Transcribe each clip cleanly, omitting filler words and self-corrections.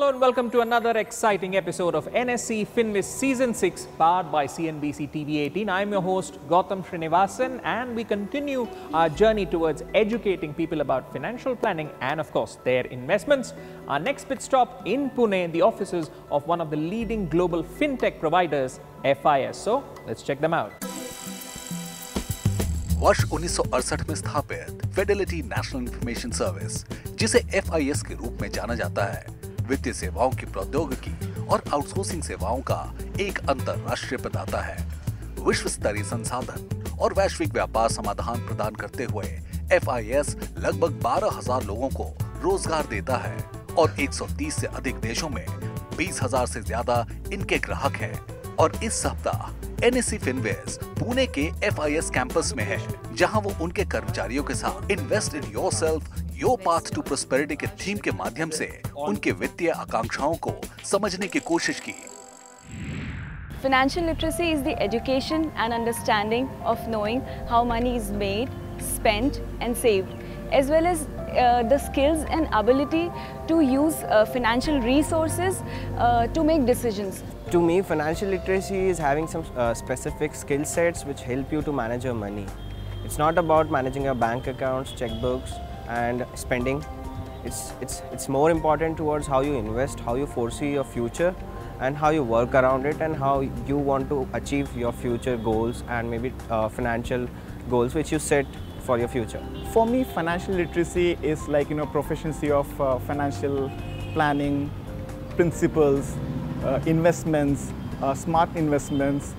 Hello and welcome to another exciting episode of NSE Finviz Season 6 powered by CNBC TV 18. I'm your host Gautam Srinivasan and we continue our journey towards educating people about financial planning and of course their investments. Our next pit stop in Pune in the offices of one of the leading global fintech providers, FIS. So let's check them out. वर्ष 1968 में स्थापित Fidelity national information service, जिसे FIS के रूप में जाना जाता है, वित्तीय सेवाओं की प्रौद्योगिकी और आउटसोर्सिंग सेवाओं का एक अंतरराष्ट्रीय प्रदाता है। विश्व स्तरीय संसाधन और वैश्विक व्यापार समाधान प्रदान करते हुए FIS लगभग 12,000 लोगों को रोजगार देता है और 130 से अधिक देशों में 20,000 से ज्यादा इनके ग्राहक हैं। और इस सप्ताह NSE Finviz पुणे के FIS कैंपस में है, जहां वो उनके कर्मचारियों के साथ invest in yourself your path to prosperity के थीम के माध्यम से उनके वित्तीय आकांक्षाओं को समझने की कोशिश की। Financial literacy is the education and understanding of knowing how money is made, spent and saved, as well as the skills and ability to use financial resources to make decisions. To me, financial literacy is having some specific skill sets which help you to manage your money. It's not about managing your bank accounts, checkbooks and spending. It's more important towards how you invest, how you foresee your future and how you work around it and how you want to achieve your future goals and maybe financial goals which you set for your future. For me, financial literacy is like, proficiency of financial planning, principles, investments, smart investments,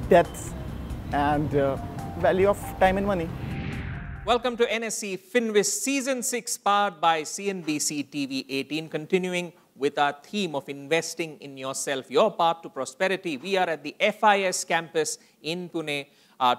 debts and value of time and money. Welcome to NSE Finviz Season 6 powered by CNBC TV 18, continuing with our theme of investing in yourself, your path to prosperity. We are at the FIS campus in Pune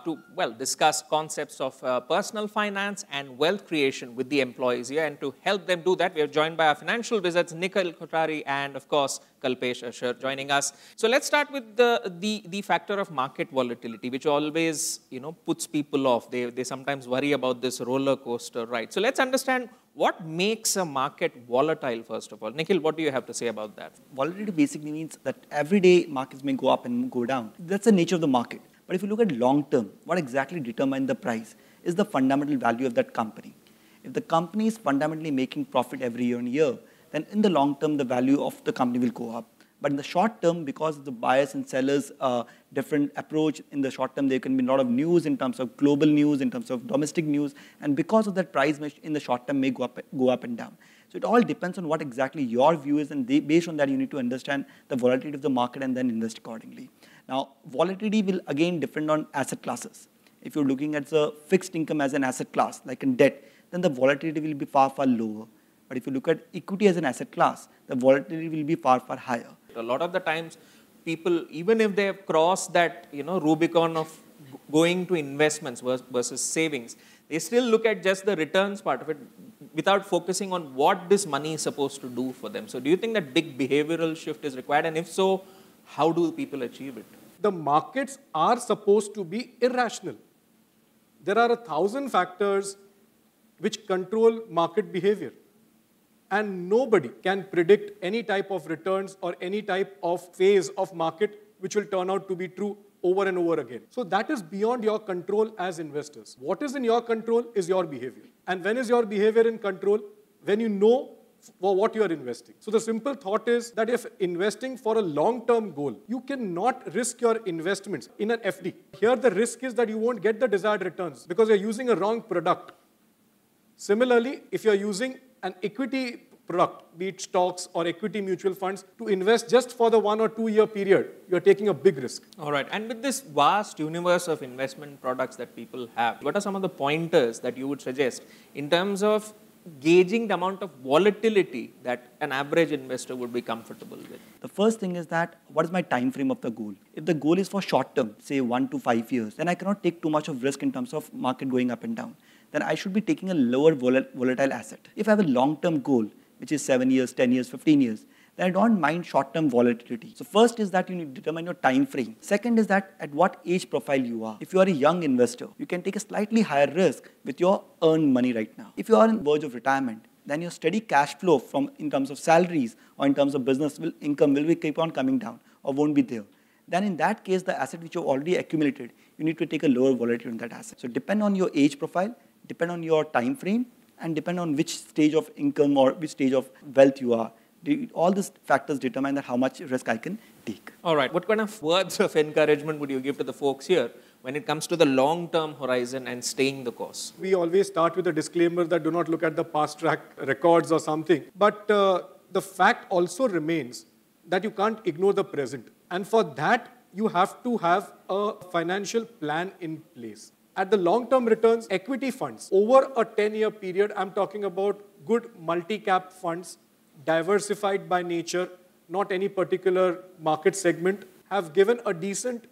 to discuss concepts of personal finance and wealth creation with the employees here. And to help them do that, we are joined by our financial wizards, Nikhil Kothari and of course, Kalpesh Ashar joining us. So let's start with the factor of market volatility, which always, puts people off. They sometimes worry about this roller coaster ride. So let's understand what makes a market volatile, first of all. Nikhil, what do you have to say about that? Volatility basically means that every day markets may go up and go down. That's the nature of the market. But if you look at long term, what exactly determines the price is the fundamental value of that company. If the company is fundamentally making profit every year on year, then in the long term, the value of the company will go up. But in the short term, because of the buyers and sellers' different approach, in the short term, there can be a lot of news in terms of global news, in terms of domestic news, and because of that, price in the short term may go up and down. So it all depends on what exactly your view is, and based on that, you need to understand the volatility of the market and then invest accordingly. Now, volatility will again depend on asset classes. If you're looking at the fixed income as an asset class, like in debt, then the volatility will be far, far lower. But if you look at equity as an asset class, the volatility will be far, far higher. A lot of the times, people, even if they have crossed that, Rubicon of going to investments versus savings, they still look at just the returns part of it without focusing on what this money is supposed to do for them. So do you think that big behavioral shift is required? And if so, how do people achieve it? The markets are supposed to be irrational. There are 1,000 factors which control market behavior. And nobody can predict any type of returns or any type of phase of market which will turn out to be true over and over again. So that is beyond your control as investors. What is in your control is your behavior. And when is your behavior in control? When you know for what you are investing. So the simple thought is that if investing for a long-term goal, you cannot risk your investments in an FD. Here the risk is that you won't get the desired returns because you're using a wrong product. Similarly, if you're using an equity product, be it stocks or equity mutual funds, to invest just for the 1 or 2 year period, you're taking a big risk. All right. And with this vast universe of investment products that people have, what are some of the pointers that you would suggest in terms of gauging the amount of volatility that an average investor would be comfortable with? The first thing is that, what is my time frame of the goal? If the goal is for short term, say 1 to 5 years, then I cannot take too much of risk in terms of market going up and down. Then I should be taking a lower volatile asset. If I have a long-term goal, which is 7 years, 10 years, 15 years, then I don't mind short-term volatility. So first is that you need to determine your time frame. Second is that at what age profile you are. If you are a young investor, you can take a slightly higher risk with your earned money right now. If you are on the verge of retirement, then your steady cash flow from in terms of salaries or in terms of business income will keep on coming down or won't be there. Then in that case, the asset which you've already accumulated, you need to take a lower volatility on that asset. So depend on your age profile, depend on your time frame, and depend on which stage of income or which stage of wealth you are. All these factors determine that how much risk I can take. All right. What kind of words of encouragement would you give to the folks here when it comes to the long-term horizon and staying the course? We always start with a disclaimer that do not look at the past track records or something. But the fact also remains that you can't ignore the present. And for that, you have to have a financial plan in place. At the long-term returns, equity funds, over a 10-year period, I'm talking about good multi-cap funds, diversified by nature, not any particular market segment, have given a decent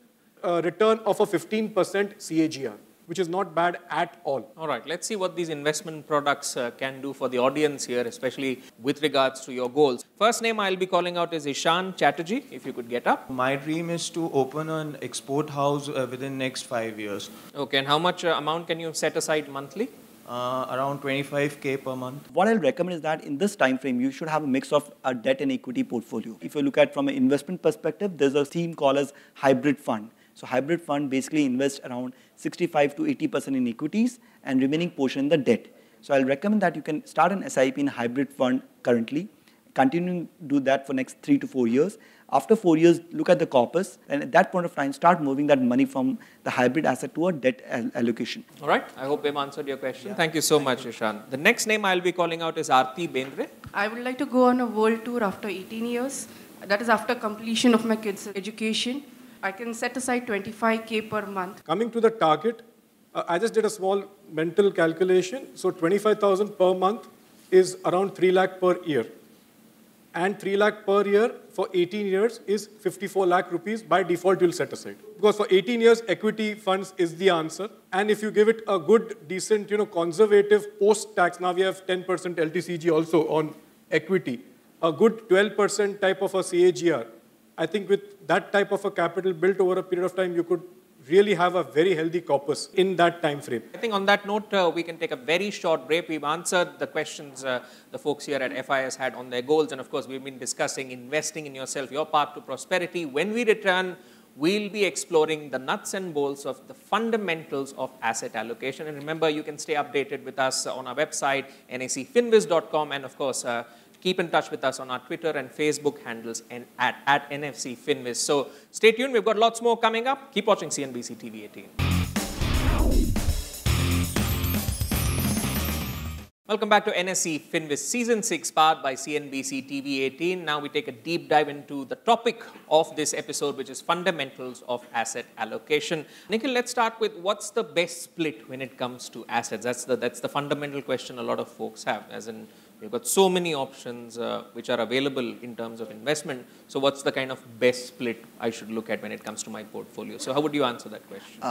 return of a 15% CAGR, which is not bad at all. All right, let's see what these investment products can do for the audience here, especially with regards to your goals. First name I'll be calling out is Ishan Chatterjee, if you could get up. My dream is to open an export house within next 5 years. Okay, and how much amount can you set aside monthly? Around 25K per month. What I'll recommend is that in this time frame, you should have a mix of a debt and equity portfolio. If you look at from an investment perspective, there's a theme called as hybrid fund. So hybrid fund basically invests around 65 to 80% in equities and remaining portion in the debt. So I'll recommend that you can start an SIP in a hybrid fund currently, continue to do that for next 3 to 4 years. After 4 years, look at the corpus, and at that point of time, start moving that money from the hybrid asset to a debt allocation. All right, I hope we've answered your question. Yeah. Thank you so much, Ishan. The next name I'll be calling out is Aarti Bendre. I would like to go on a world tour after 18 years. That is after completion of my kids' education. I can set aside 25K per month. Coming to the target, I just did a small mental calculation. So 25,000 per month is around 3 lakh per year. And 3 lakh per year for 18 years is 54 lakh rupees by default you'll set aside. Because for 18 years, equity funds is the answer. And if you give it a good, decent, conservative post-tax, now we have 10% LTCG also on equity, a good 12% type of a CAGR. I think with that type of a capital built over a period of time, you could really have a very healthy corpus in that time frame. I think on that note, we can take a very short break. We've answered the questions the folks here at FIS had on their goals. And of course, we've been discussing investing in yourself, your path to prosperity. When we return, we'll be exploring the nuts and bolts of the fundamentals of asset allocation. And remember, you can stay updated with us on our website, nacfinviz.com. And of course, keep in touch with us on our Twitter and Facebook handles and at NFC Finviz. So stay tuned. We've got lots more coming up. Keep watching CNBC TV 18. Welcome back to NSE Finviz Season 6, powered by CNBC TV 18. Now we take a deep dive into the topic of this episode, which is fundamentals of asset allocation. Nikhil, let's start with what's the best split when it comes to assets? That's the fundamental question a lot of folks have, as in we've got so many options which are available in terms of investment. So what's the kind of best split I should look at when it comes to my portfolio? So how would you answer that question?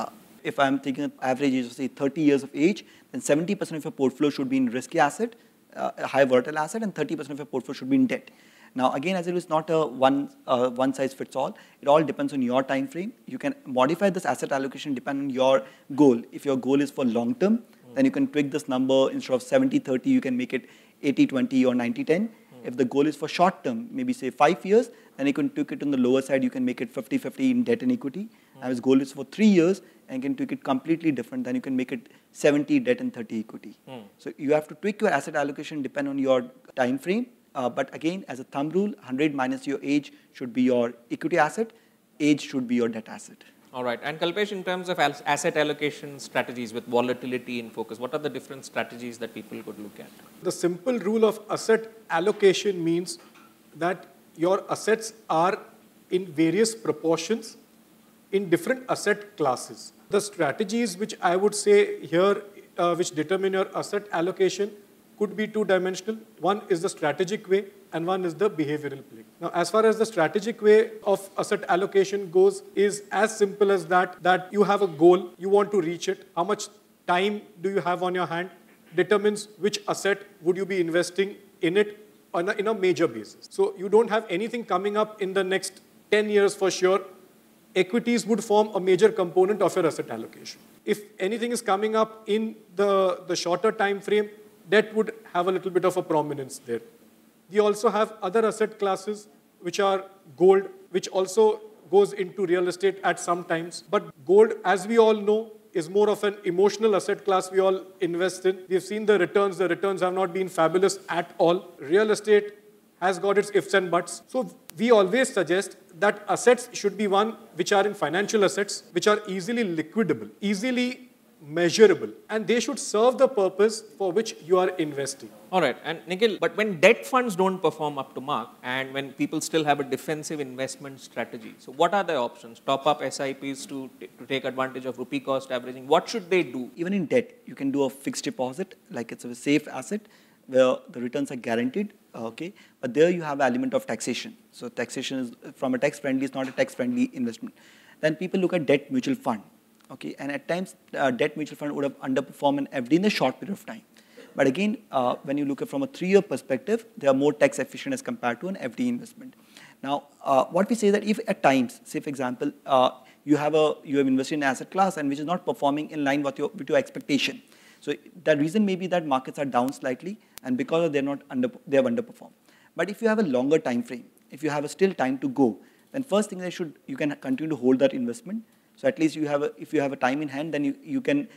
If I'm taking an average age of say 30 years of age, then 70% of your portfolio should be in risky asset, a high volatile asset, and 30% of your portfolio should be in debt. Now, again, as it is not a one size fits all, it all depends on your time frame. You can modify this asset allocation depending on your goal. If your goal is for long term, then you can tweak this number. Instead of 70-30, you can make it 80-20 or 90-10. If the goal is for short term, maybe say 5 years, then you can tweak it on the lower side. You can make it 50-50 in debt and equity. And if his goal is for 3 years, and you can tweak it completely different, then you can make it 70 debt and 30 equity. So you have to tweak your asset allocation depend on your time frame. But again, as a thumb rule, 100 minus your age should be your equity asset. Age should be your debt asset. All right. And Kalpesh, in terms of asset allocation strategies with volatility in focus, what are the different strategies that people could look at? The simple rule of asset allocation means that your assets are in various proportions in different asset classes. The strategies which I would say here, which determine your asset allocation, could be two-dimensional. One is the strategic way and one is the behavioral play. Now, as far as the strategic way of asset allocation goes, is as simple as that you have a goal, you want to reach it. How much time do you have on your hand determines which asset would you be investing in it in a major basis. So you don't have anything coming up in the next 10 years for sure. Equities would form a major component of your asset allocation. If anything is coming up in the shorter time frame, debt would have a little bit of a prominence there. We also have other asset classes, which are gold, which also goes into real estate at some times. But gold, as we all know, is more of an emotional asset class we all invest in. We've seen the returns. The returns have not been fabulous at all. Real estate has got its ifs and buts. So we always suggest that assets should be one which are in financial assets, which are easily liquidable, easily measurable, and they should serve the purpose for which you are investing. All right, and Nikhil, but when debt funds don't perform up to mark and when people still have a defensive investment strategy, so what are the options? Top up SIPs to take advantage of rupee cost averaging. What should they do? Even in debt, you can do a fixed deposit, like it's a safe asset where the returns are guaranteed, okay? But there you have an element of taxation. So taxation is, from a tax-friendly, it's not a tax-friendly investment. Then people look at debt mutual fund. Okay, and at times, debt mutual fund would have underperformed an FD in a short period of time. But again, when you look at from a 3-year perspective, they are more tax efficient as compared to an FD investment. Now, what we say that if at times, say for example, you have invested in an asset class and which is not performing in line with your expectation. So the reason may be that markets are down slightly, and because they have underperformed. But if you have a longer time frame, if you have still time to go, then first thing you can continue to hold that investment. So at least if you have a time in hand, then you can,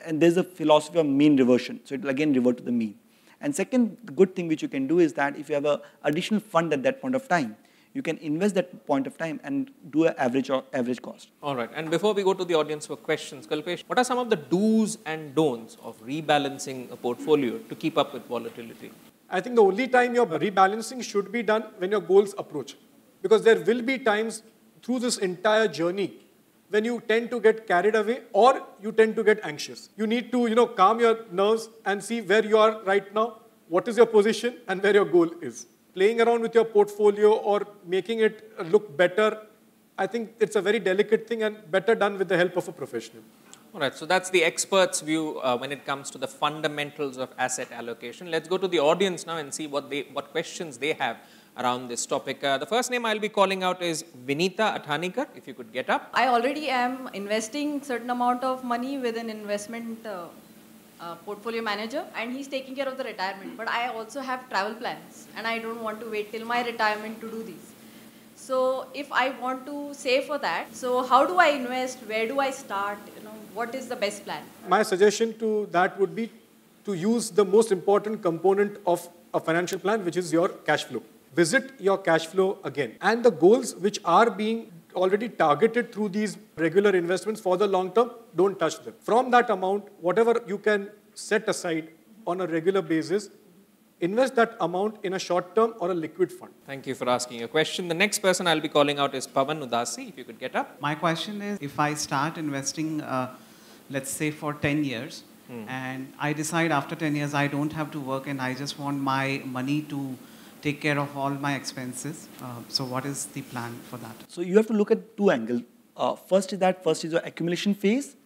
and there's a philosophy of mean reversion. So it will again revert to the mean. And second, the good thing which you can do is that if you have an additional fund at that point of time, you can invest that point of time and do an average cost. All right. And before we go to the audience for questions, Kalpesh, what are some of the do's and don'ts of rebalancing a portfolio to keep up with volatility? I think the only time your rebalancing should be done when your goals approach. Because there will be times through this entire journey when you tend to get carried away or you tend to get anxious. You need to, calm your nerves and see where you are right now, what is your position and where your goal is. Playing around with your portfolio or making it look better, I think it's a very delicate thing and better done with the help of a professional. All right, so that's the expert's view when it comes to the fundamentals of asset allocation. Let's go to the audience now and see what questions they have around this topic. The first name I'll be calling out is Vinita Athanikar, if you could get up. I already am investing certain amount of money with an investment portfolio manager, and he's taking care of the retirement. But I also have travel plans, and I don't want to wait till my retirement to do these. So if I want to save for that, so how do I invest? Where do I start? What is the best plan? My suggestion to that would be to use the most important component of a financial plan, which is your cash flow. Visit your cash flow again. And the goals which are being already targeted through these regular investments for the long term, don't touch them. From that amount, whatever you can set aside on a regular basis, invest that amount in a short term or a liquid fund. Thank you for asking your question. The next person I'll be calling out is Pavan Udasi, if you could get up. My question is, if I start investing, let's say for 10 years, and I decide after 10 years I don't have to work and I just want my money to take care of all my expenses. So what is the plan for that? So you have to look at two angles. First is your accumulation phase,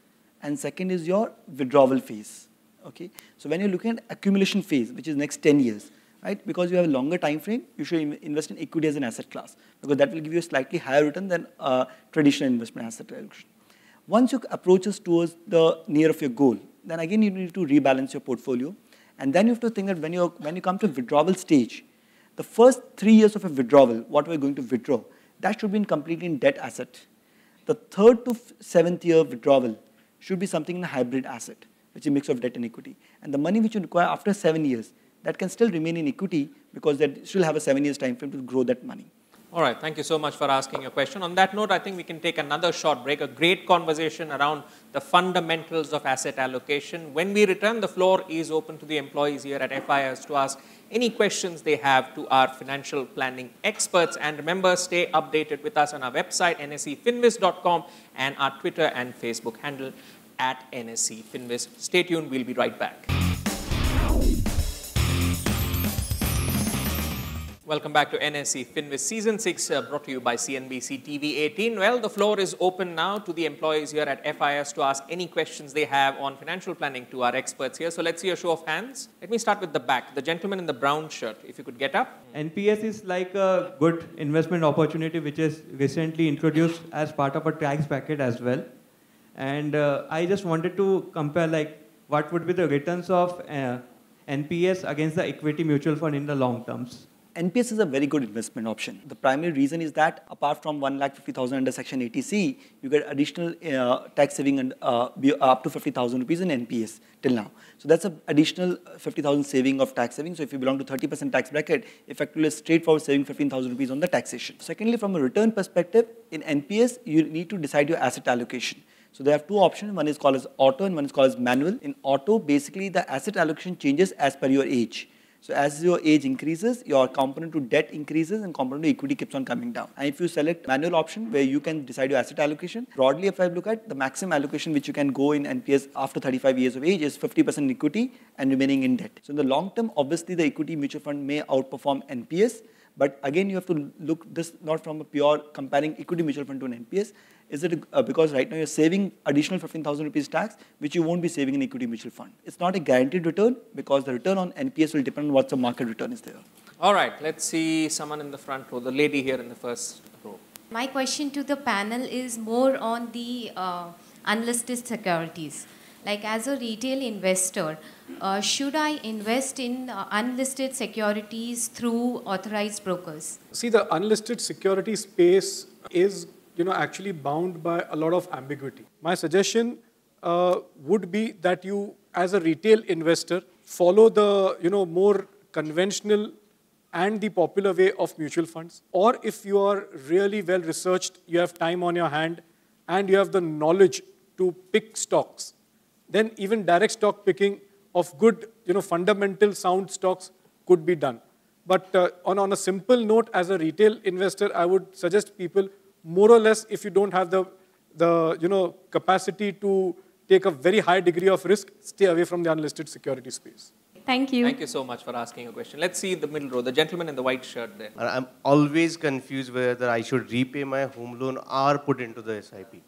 and second is your withdrawal phase. Okay. So when you're looking at accumulation phase, which is next 10 years, right? Because you have a longer time frame, you should invest in equity as an asset class, because that will give you a slightly higher return than traditional investment asset allocation. Once you approach us towards the near of your goal, then again you need to rebalance your portfolio, and then you have to think that when you come to withdrawal stage, the first 3 years of a withdrawal, what we're going to withdraw, that should be completely in debt asset. The 3rd to 7th year withdrawal should be something in a hybrid asset, which is a mix of debt and equity. And the money which you require after 7 years, that can still remain in equity because they still have a 7 years time frame to grow that money. All right, thank you so much for asking your question. On that note, I think we can take another short break, a great conversation around the fundamentals of asset allocation. When we return, the floor is open to the employees here at FIS to ask any questions they have to our financial planning experts. And remember, stay updated with us on our website, nscfinviz.com, and our Twitter and Facebook handle at nscfinviz. Stay tuned, we'll be right back. Welcome back to NSE FinViz Season 6, brought to you by CNBC TV 18. Well, the floor is open now to the employees here at FIS to ask any questions they have on financial planning to our experts here. So let's see a show of hands. Let me start with the back. The gentleman in the brown shirt, if you could get up. NPS is like a good investment opportunity which is recently introduced as part of a tax packet as well. And I just wanted to compare like what would be the returns of NPS against the equity mutual fund in the long terms? NPS is a very good investment option. The primary reason is that apart from 1,50,000 under Section 80C, you get additional tax saving and up to 50,000 rupees in NPS till now. So that's an additional 50,000 saving of tax saving. So if you belong to 30% tax bracket, effectively a straightforward saving 15,000 rupees on the taxation. Secondly, from a return perspective, in NPS, you need to decide your asset allocation. So they have two options. One is called as auto and one is called as manual. In auto, basically the asset allocation changes as per your age. So as your age increases, your component to debt increases and component to equity keeps on coming down. And if you select manual option where you can decide your asset allocation, broadly if I look at the maximum allocation which you can go in NPS after 35 years of age is 50% equity and remaining in debt. So in the long term, obviously the equity mutual fund may outperform NPS. But again, you have to look this not from a pure comparing equity mutual fund to an NPS. Is it because right now you're saving additional 15,000 rupees tax, which you won't be saving in equity mutual fund. It's not a guaranteed return because the return on NPS will depend on what the market return is there. All right, let's see someone in the front row, the lady here in the first row. My question to the panel is more on the unlisted securities. Like as a retail investor, should I invest in unlisted securities through authorized brokers? See, the unlisted security space is actually bound by a lot of ambiguity. My suggestion would be that you, as a retail investor, follow the more conventional and the popular way of mutual funds. Or if you are really well researched, you have time on your hand, and you have the knowledge to pick stocks, then even direct stock picking of good, fundamental sound stocks could be done. But on a simple note, as a retail investor, I would suggest people, more or less, if you don't have the capacity to take a very high degree of risk, stay away from the unlisted security space. Thank you. Thank you so much for asking a question. Let's see the middle row, the gentleman in the white shirt there. I'm always confused whether I should repay my home loan or put into the SIP.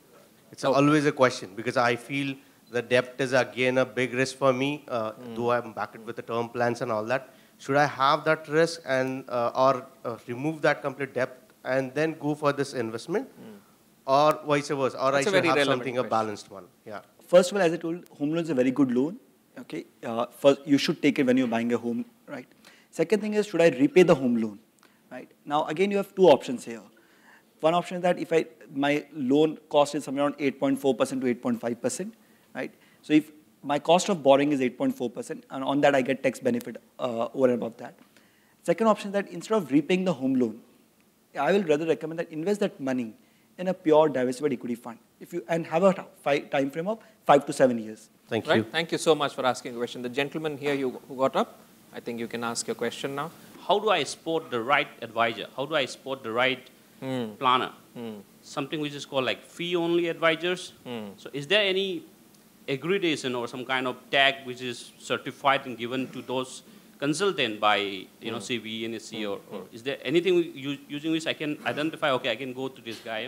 It's always a question because I feel the debt is again a big risk for me, though I'm backed with the term plans and all that. Should I have that risk and or remove that complete debt and then go for this investment, or vice versa, or I should have something a balanced one? Yeah. First of all, as I told, home loan is a very good loan. Okay, first you should take it when you're buying a home, right? Second thing is, should I repay the home loan, right? Now again, you have two options here. One option is that if my loan cost is somewhere around 8.4% to 8.5%, right? So if my cost of borrowing is 8.4%, and on that I get tax benefit over and above that. Second option is that instead of repaying the home loan, I will rather recommend that invest that money in a pure diversified equity fund. And have a time frame of 5 to 7 years. Thank you. Thank you so much for asking a question. The gentleman here who got up, I think you can ask your question now. How do I spot the right advisor? How do I spot the right planner? Something which is called like fee-only advisors. So is there any accreditation or some kind of tag which is certified and given to those consultant by CB, NSE, or is there anything using which I can identify, okay, I can go to this guy?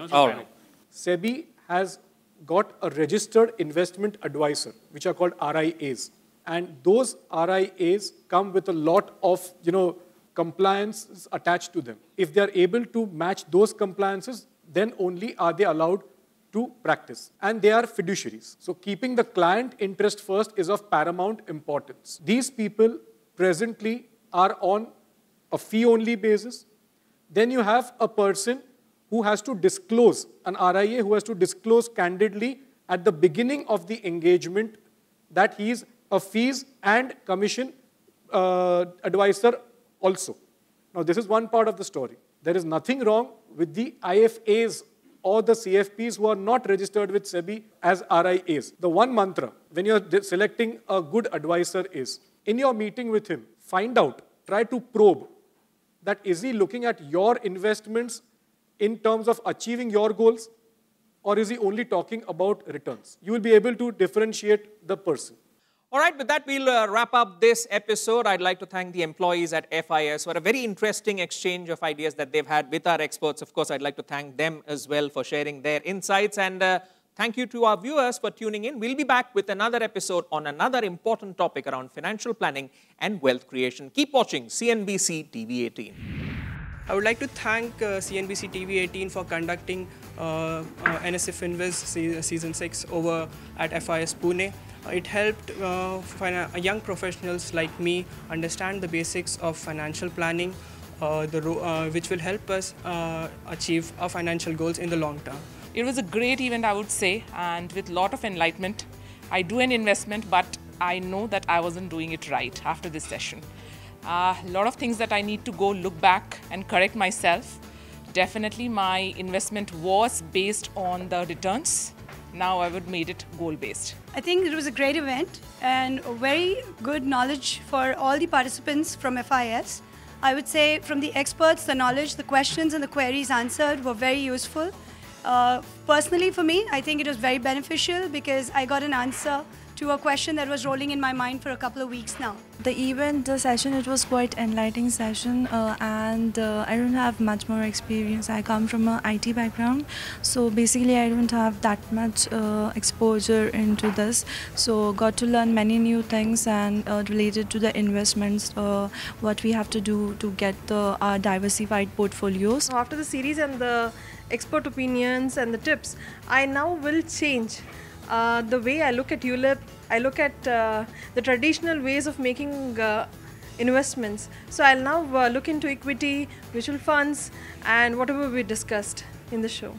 SEBI has got a registered investment advisor, which are called RIAs. And those RIAs come with a lot of, compliance attached to them. If they are able to match those compliances, then only are they allowed to practice. And they are fiduciaries. So keeping the client interest first is of paramount importance. These people presently are on a fee-only basis. Then you have a person who has to disclose, an RIA who has to disclose candidly at the beginning of the engagement that he is a fees and commission advisor also. Now, this is one part of the story. There is nothing wrong with the IFAs or the CFPs who are not registered with SEBI as RIAs. The one mantra when you are selecting a good advisor is, in your meeting with him, find out, try to probe that is he looking at your investments in terms of achieving your goals, or is he only talking about returns? You will be able to differentiate the person. All right, with that, we'll wrap up this episode. I'd like to thank the employees at FIS for a very interesting exchange of ideas that they've had with our experts. Of course, I'd like to thank them as well for sharing their insights. And thank you to our viewers for tuning in. We'll be back with another episode on another important topic around financial planning and wealth creation. Keep watching CNBC TV 18. I would like to thank CNBC TV 18 for conducting NSE Finviz Season 6 over at FIS Pune. It helped young professionals like me understand the basics of financial planning, which will help us achieve our financial goals in the long term. It was a great event, I would say, and with a lot of enlightenment. I do an investment, but I know that I wasn't doing it right after this session. A lot of things that I need to go look back and correct myself. Definitely my investment was based on the returns. Now I would made it goal-based. I think it was a great event and very good knowledge for all the participants from FIS. I would say from the experts, the knowledge, the questions and the queries answered were very useful. Personally for me, I think it was very beneficial because I got an answer to a question that was rolling in my mind for a couple of weeks now. The session, it was quite enlightening session and I don't have much more experience. I come from an IT background, so basically I don't have that much exposure into this. So got to learn many new things and related to the investments, what we have to do to get the diversified portfolios. After the series and the expert opinions and the tips, I now will change the way I look at ULIP. I look at the traditional ways of making investments. So I'll now look into equity, mutual funds and whatever we discussed in the show.